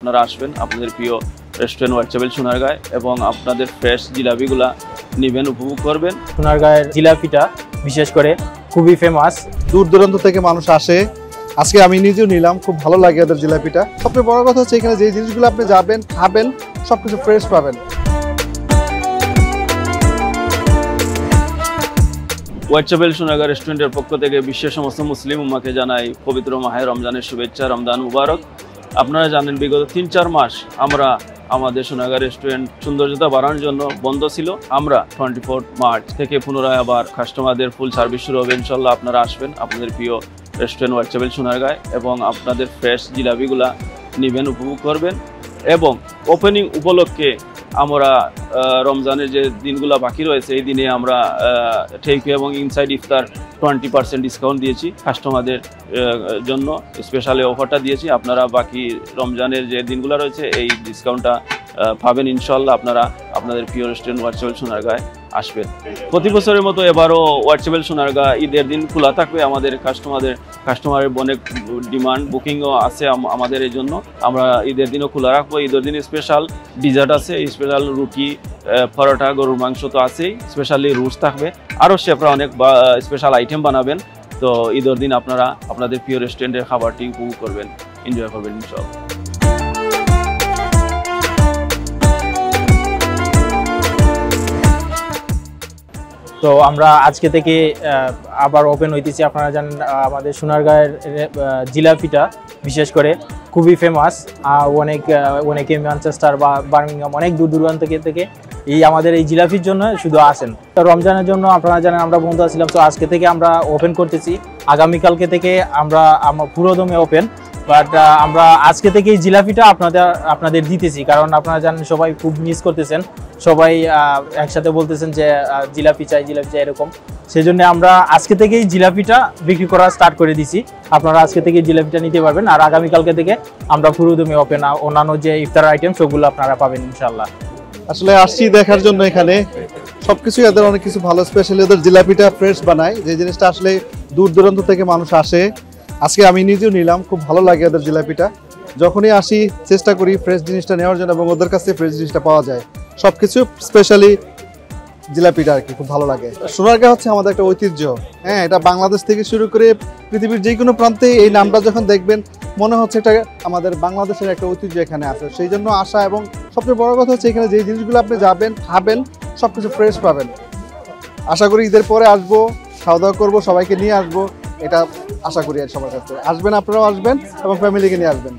আপনারা আসবেন আপনাদের প্রিয় রেস্টুরেন্ট হোয়াইটচাপেল সোনারগাঁয় এবং আপনাদের ফ্রেশ জিলাপিগুলা নেবেন, উপভোগ করবেন। সোনারগাঁয়ের জিলাপিটা বিশেষ করে খুবই ফেমাস, দূর দূরান্ত থেকে মানুষ আসে। আজকে আমি নিজেও নিলাম, খুব ভালো লাগে ওদের জিলাপিটা। সবচেয়ে বড় কথা হচ্ছে এখানে যে জিনিসগুলো আপনি যাবেন খাবেন সবকিছু ফ্রেশ পাবেন। হোয়াইটচাপেল সোনারগাঁ রেস্টুরেন্টের পক্ষ থেকে বিশ্বের সমস্ত মুসলিম উম্মাকে জানাই পবিত্র মাহে রমজানের শুভেচ্ছা, রমজান মুবারক। আপনারা জানেন বিগত ৩-৪ মাস আমরা আমাদের সোনারগাঁ রেস্টুরেন্ট সৌন্দর্যতা বাড়ানোর জন্য বন্ধ ছিল। আমরা 24 মার্চ থেকে পুনরায় আবার কাস্টমারদের ফুল সার্ভিস শুরু হবে ইনশাল্লাহ। আপনারা আসবেন আপনাদের প্রিয় রেস্টুরেন্ট হোয়াইটচাপেল সোনারগাঁয় এবং আপনাদের ফ্রেশ জিলাপিগুলা নেবেন, উপভোগ করবেন। এবং ওপেনিং উপলক্ষে আমরা রমজানের যে দিনগুলো বাকি রয়েছে এই দিনে আমরা টেকওয়ে এবং ইনসাইড ইফতার 20% ডিসকাউন্ট দিয়েছি কাস্টমারদের জন্য, স্পেশালি অফারটা দিয়েছি। আপনারা বাকি রমজানের যে দিনগুলো রয়েছে এই ডিসকাউন্টটা পাবেন ইনশাল্লাহ। আপনারা আপনাদের প্রিয় রেস্টুরেন্ট হোয়াইটচাপেল সোনারগাঁয় আসবেন। প্রতি বছরের মতো এবারও হোয়াইটচাপেল সোনারগাঁ ঈদের দিন খোলা থাকবে। আমাদের কাস্টমারের অনেক ডিমান্ড, বুকিংও আছে আমাদের, এই জন্য আমরা ঈদের দিনও খোলা রাখবো। ঈদের দিন স্পেশাল ডিজার্ট আছে, স্পেশাল রুটি, পরোটা, গরুর মাংস তো আছেই, স্পেশালি রুটস থাকবে। আরও শেফরা অনেক স্পেশাল আইটেম বানাবেন। তো ঈদের দিন আপনারা আপনাদের প্রিয় রেস্টুরেন্টের খাবারটি উপভোগ করবেন, এনজয় করবেন ইনশাআল্লাহ। তো আমরা আজকে থেকে আবার ওপেন হইতেছি। আপনারা জানেন আমাদের সোনারগাঁয়ের জিলাপিটা বিশেষ করে খুবই ফেমাস। অনেকে ম্যানচেস্টার বা বার্মিংহাম অনেক দূর দূরান্ত থেকে আমাদের এই জিলাপির জন্য শুধু আসেন। তো রমজানের জন্য আপনারা জানেন আমরা বন্ধু ছিলাম, তো আজকে থেকে আমরা ওপেন করতেছি। আগামীকালকে থেকে আমরা পুরোদমে ওপেন, বাট আমরা আজকে থেকে এই জিলাপিটা আপনাদের দিতেছি, কারণ আপনারা জানেন সবাই খুব মিস করতেছেন, সবাই একসাথে বলতেছেন যে জিলাপি চাই এরকম। সেই জন্য আমরা আজকে থেকেই জিলাপিটা বিক্রি করা স্টার্ট করে দিছি। আপনারা আজকে থেকে জিলাপিটা নিতে পারবেন। আর আগামীকালকে থেকে আমরা পুরোদমে ওপেন, অন্যান্য যে ইফতার আইটেম সবগুলো আপনারা পাবেন ইনশাল্লাহ। আসলে আসছি দেখার জন্য, এখানে সবকিছু এদের অনেক কিছু ভালো, স্পেশালি ওদের জিলাপিটা ফ্রেশ বানায়, যে জিনিসটা আসলে দূর দূরান্ত থেকে মানুষ আসে। আজকে আমি নিজেও নিলাম, খুব ভালো লাগে ওদের জিলাপিটা। যখনই আসি চেষ্টা করি ফ্রেশ জিনিসটা নেওয়ার জন্য এবং ওদের কাছে ফ্রেশ জিনিসটা পাওয়া যায় সবকিছু, স্পেশালি জিলাপিটা আর কি খুব ভালো লাগে। সোনারগাঁ হচ্ছে আমাদের একটা ঐতিহ্য। হ্যাঁ, এটা বাংলাদেশ থেকে শুরু করে পৃথিবীর যে কোনো প্রান্তে এই নামটা যখন দেখবেন মনে হচ্ছে এটা আমাদের বাংলাদেশের একটা ঐতিহ্য এখানে আছে। সেই জন্য আসা, এবং সবচেয়ে বড় কথা হচ্ছে এখানে যে জিনিসগুলো আপনি যাবেন খাবেন সবকিছু ফ্রেশ পাবেন। আশা করি ঈদের পরে আসবো, খাওয়া দাওয়া করবো, সবাইকে নিয়ে আসবো, এটা আশা করি সবার কাছে। আসবেন, আপনারাও আসবেন এবং ফ্যামিলিকে নিয়ে আসবেন।